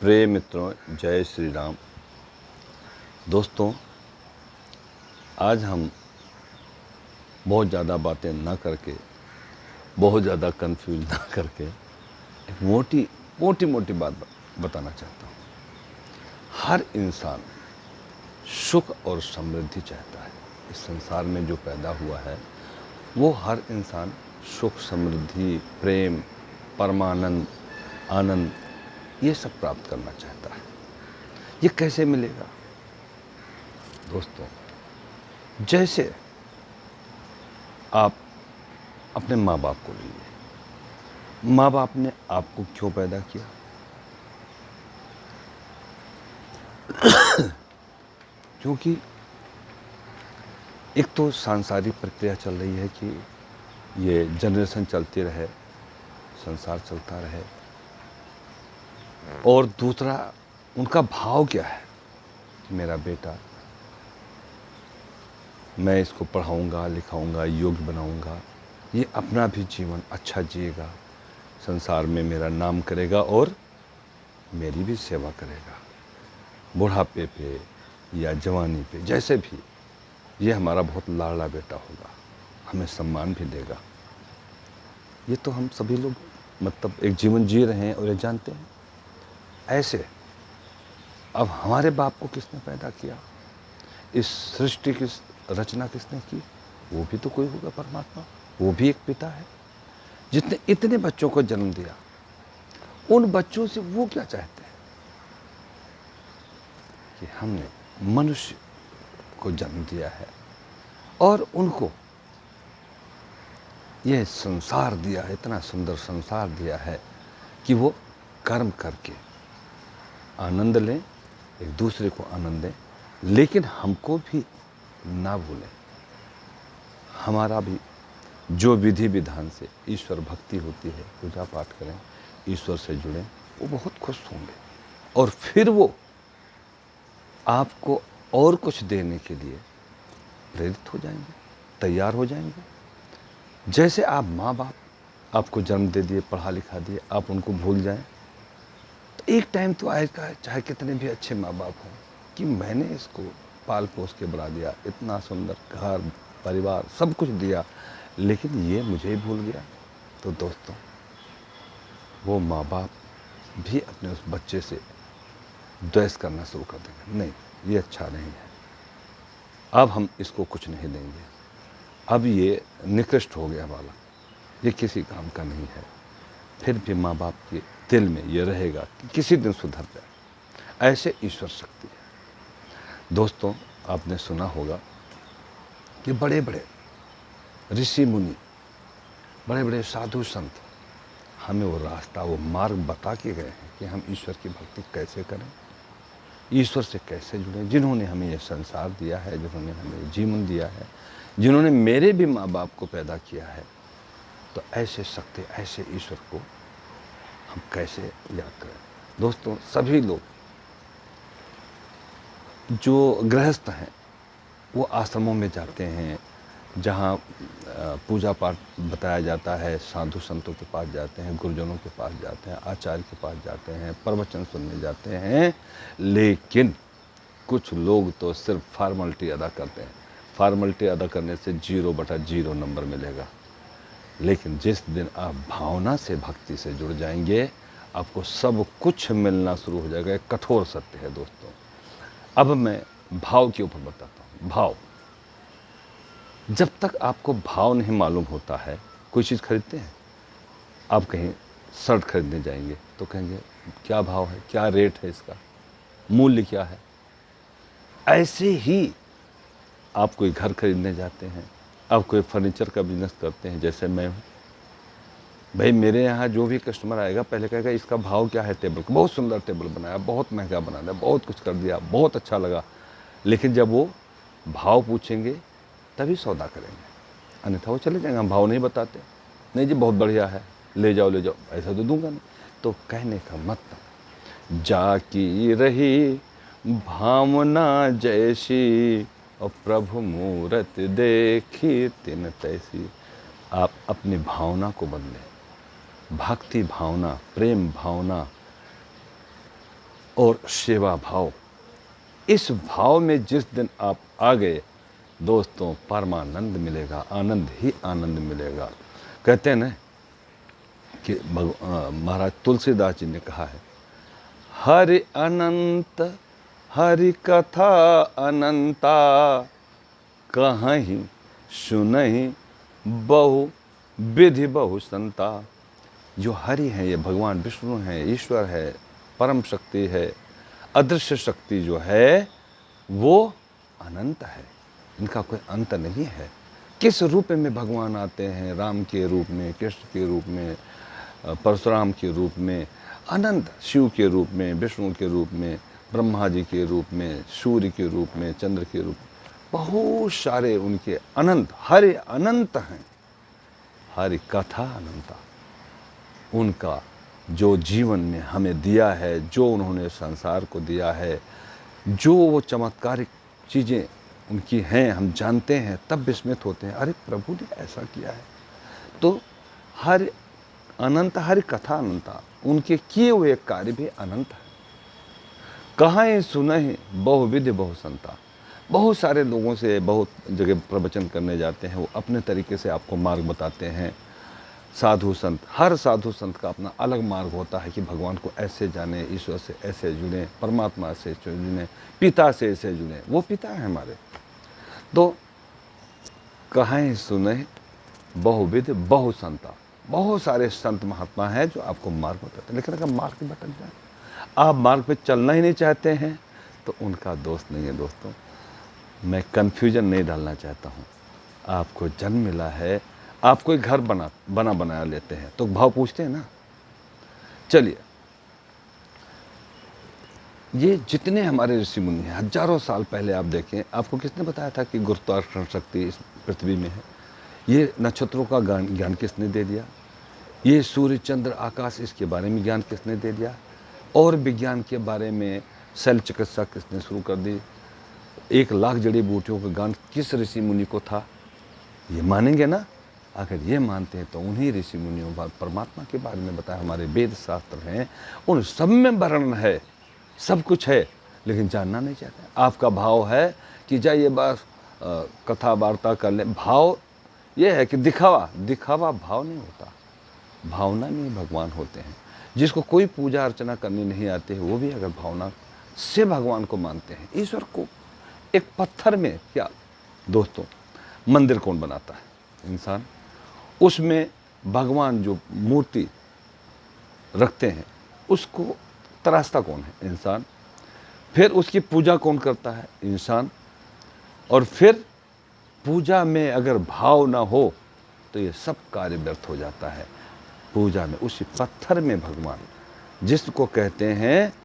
प्रिय मित्रों, जय श्री राम। दोस्तों, आज हम बहुत ज़्यादा बातें ना करके, बहुत ज़्यादा कंफ्यूज ना करके एक मोटी मोटी बात बताना चाहता हूँ। हर इंसान सुख और समृद्धि चाहता है। इस संसार में जो पैदा हुआ है वो हर इंसान सुख, समृद्धि, प्रेम, परमानंद, आनंद ये सब प्राप्त करना चाहता है। ये कैसे मिलेगा? दोस्तों, जैसे आप अपने माँ बाप को लीजिए। माँ बाप ने आपको क्यों पैदा किया? क्योंकि एक तो सांसारिक प्रक्रिया चल रही है कि ये जनरेशन चलती रहे, संसार चलता रहे, और दूसरा उनका भाव क्या है कि मेरा बेटा, मैं इसको पढ़ाऊंगा, लिखाऊंगा, योग्य बनाऊंगा, ये अपना भी जीवन अच्छा जिएगा, संसार में मेरा नाम करेगा और मेरी भी सेवा करेगा। बुढ़ापे पे या जवानी पे, जैसे भी, ये हमारा बहुत लाडला बेटा होगा, हमें सम्मान भी देगा। ये तो हम सभी लोग मतलब एक जीवन जी रहे हैं और ये जानते हैं। ऐसे अब हमारे बाप को किसने पैदा किया? इस सृष्टि की रचना किसने की? वो भी तो कोई होगा, परमात्मा। वो भी एक पिता है जिसने इतने बच्चों को जन्म दिया। उन बच्चों से वो क्या चाहते हैं कि हमने मनुष्य को जन्म दिया है और उनको यह संसार दिया है, इतना सुंदर संसार दिया है कि वो कर्म करके आनंद लें, एक दूसरे को आनंद दें, लेकिन हमको भी ना भूलें। हमारा भी जो विधि विधान से ईश्वर भक्ति होती है, पूजा पाठ करें, ईश्वर से जुड़ें, वो बहुत खुश होंगे और फिर वो आपको और कुछ देने के लिए प्रेरित हो जाएंगे, तैयार हो जाएंगे। जैसे आप माँ बाप आपको जन्म दे दिए, पढ़ा लिखा दिए, आप उनको भूल जाएं, तो एक टाइम तो आएगा, चाहे कितने भी अच्छे माँ बाप हों, कि मैंने इसको पाल पोस के बढ़ा दिया, इतना सुंदर घर परिवार सब कुछ दिया, लेकिन ये मुझे ही भूल गया। तो दोस्तों, वो माँ बाप भी अपने उस बच्चे से द्वेष करना शुरू कर देंगे। नहीं, ये अच्छा नहीं है, अब हम इसको कुछ नहीं देंगे, अब ये निकृष्ट हो गया बालक, ये किसी काम का नहीं है। फिर भी माँ बाप के दिल में ये रहेगा कि किसी दिन सुधर जाए। ऐसे ईश्वर शक्ति है। दोस्तों, आपने सुना होगा कि बड़े बड़े ऋषि मुनि, बड़े बड़े साधु संत हमें वो रास्ता, वो मार्ग बता के गए हैं कि हम ईश्वर की भक्ति कैसे करें, ईश्वर से कैसे जुड़ें। जिन्होंने हमें ये संसार दिया है, जिन्होंने हमें जीवन दिया है, जिन्होंने मेरे भी माँ बाप को पैदा किया है, तो ऐसे शक्ति, ऐसे ईश्वर को हम कैसे याद करें? दोस्तों, सभी लोग जो गृहस्थ हैं वो आश्रमों में जाते हैं, जहाँ पूजा पाठ बताया जाता है, साधु संतों के पास जाते हैं, गुरुजनों के पास जाते हैं, आचार्य के पास जाते हैं, प्रवचन सुनने जाते हैं, लेकिन कुछ लोग तो सिर्फ फॉर्मेलिटी अदा करते हैं। फॉर्मेलिटी अदा करने से 0/0 नंबर मिलेगा, लेकिन जिस दिन आप भावना से, भक्ति से जुड़ जाएंगे, आपको सब कुछ मिलना शुरू हो जाएगा। एक कठोर सत्य है दोस्तों। अब मैं भाव के ऊपर बताता हूँ। भाव, जब तक आपको भाव नहीं मालूम होता है, कोई चीज़ खरीदते हैं, आप कहीं शर्ट खरीदने जाएंगे तो कहेंगे क्या भाव है, क्या रेट है, इसका मूल्य क्या है। ऐसे ही आप कोई घर खरीदने जाते हैं, आप कोई फर्नीचर का बिजनेस करते हैं, जैसे मैं हूँ, भाई मेरे यहाँ जो भी कस्टमर आएगा पहले कहेगा इसका भाव क्या है टेबल का। बहुत सुंदर टेबल बनाया, बहुत महंगा बनाया, बहुत कुछ कर दिया, बहुत अच्छा लगा, लेकिन जब वो भाव पूछेंगे तभी सौदा करेंगे, अन्यथा वो चले जाएंगे। हम भाव नहीं बताते, नहीं जी बहुत बढ़िया है, ले जाओ ले जाओ, ऐसा तो दूंगा नहीं। तो कहने का मतलब, जाकी रही भावना जैसी और प्रभु मूरत देखी तिन तैसी। आप अपनी भावना को बदलें, भक्ति भावना, प्रेम भावना, और सेवा भाव, इस भाव में जिस दिन आप आ गए दोस्तों, परमानंद मिलेगा, आनंद ही आनंद मिलेगा। कहते हैं ना कि महाराज तुलसीदास जी ने कहा है, हरि अनंत हरि कथा अनंता, कहीं सुनहि बहु विधि बहु संता। जो हरि हैं, ये भगवान विष्णु हैं, ईश्वर है, परम शक्ति है, अदृश्य शक्ति जो है वो अनंत है, इनका कोई अंत नहीं है। किस रूप में भगवान आते हैं, राम के रूप में, कृष्ण के रूप में, परशुराम के रूप में, अनंत, शिव के रूप में, विष्णु के रूप में, ब्रह्मा जी के रूप में, सूर्य के रूप में, चंद्र के रूप में, बहुत सारे उनके अनंत, हरि अनंत हैं, हरि कथा अनंता। उनका जो जीवन में हमें दिया है, जो उन्होंने संसार को दिया है, जो वो चमत्कारिक चीज़ें उनकी हैं, हम जानते हैं, तब विस्मित होते हैं, अरे प्रभु ने ऐसा किया है। तो हर अनंत, हर कथा अनंता, उनके किए हुए कार्य भी अनंत है। कहाँ सुनहि बहुविधि बहु संता। बहुत सारे लोगों से बहुत जगह प्रवचन करने जाते हैं, वो अपने तरीके से आपको मार्ग बताते हैं। साधु संत, हर साधु संत का अपना अलग मार्ग होता है कि भगवान को ऐसे जाने, ईश्वर से ऐसे जुड़ें, परमात्मा से जुड़ें, पिता से ऐसे जुड़ें। वो पिता है हमारे। तो कहीं सुने बहुविध बहु संता, बहुत सारे संत महात्मा हैं जो आपको मार्ग बताते हैं। लेकिन अगर मार्ग भटक जाए, आप मार्ग पे चलना ही नहीं चाहते हैं, तो उनका दोस्त नहीं है दोस्तों। मैं कन्फ्यूजन नहीं डालना चाहता हूँ। आपको जन्म मिला है, आप कोई घर बनाया लेते हैं तो भाव पूछते हैं ना। चलिए, ये जितने हमारे ऋषि मुनि हैं, हजारों साल पहले आप देखें, आपको किसने बताया था कि गुरुत्वाकर्षण शक्ति इस पृथ्वी में है? ये नक्षत्रों का ज्ञान किसने दे दिया? ये सूर्य चंद्र आकाश, इसके बारे में ज्ञान किसने दे दिया? और विज्ञान के बारे में शैल चिकित्सा किसने शुरू कर दी? 1,00,000 जड़ी बूटियों का ज्ञान किस ऋषि मुनि को था? ये मानेंगे ना? अगर ये मानते हैं तो उन्हीं ऋषि मुनियों का परमात्मा के बारे में बताया। हमारे वेद शास्त्र हैं, उन सब में वर्णन है, सब कुछ है, लेकिन जानना नहीं चाहते। आपका भाव है कि जाइए बस कथा वार्ता कर लें। भाव ये है कि दिखावा भाव नहीं होता, भावना में भगवान होते हैं। जिसको कोई पूजा अर्चना करनी नहीं आती है, वो भी अगर भावना से भगवान को मानते हैं, ईश्वर को। एक पत्थर में क्या दोस्तों मंदिर कौन बनाता है? इंसान। उसमें भगवान जो मूर्ति रखते हैं, उसको तराशता कौन है? इंसान। फिर उसकी पूजा कौन करता है? इंसान। और फिर पूजा में अगर भाव ना हो तो ये सब कार्य व्यर्थ हो जाता है। पूजा में, उसी पत्थर में भगवान, जिसको कहते हैं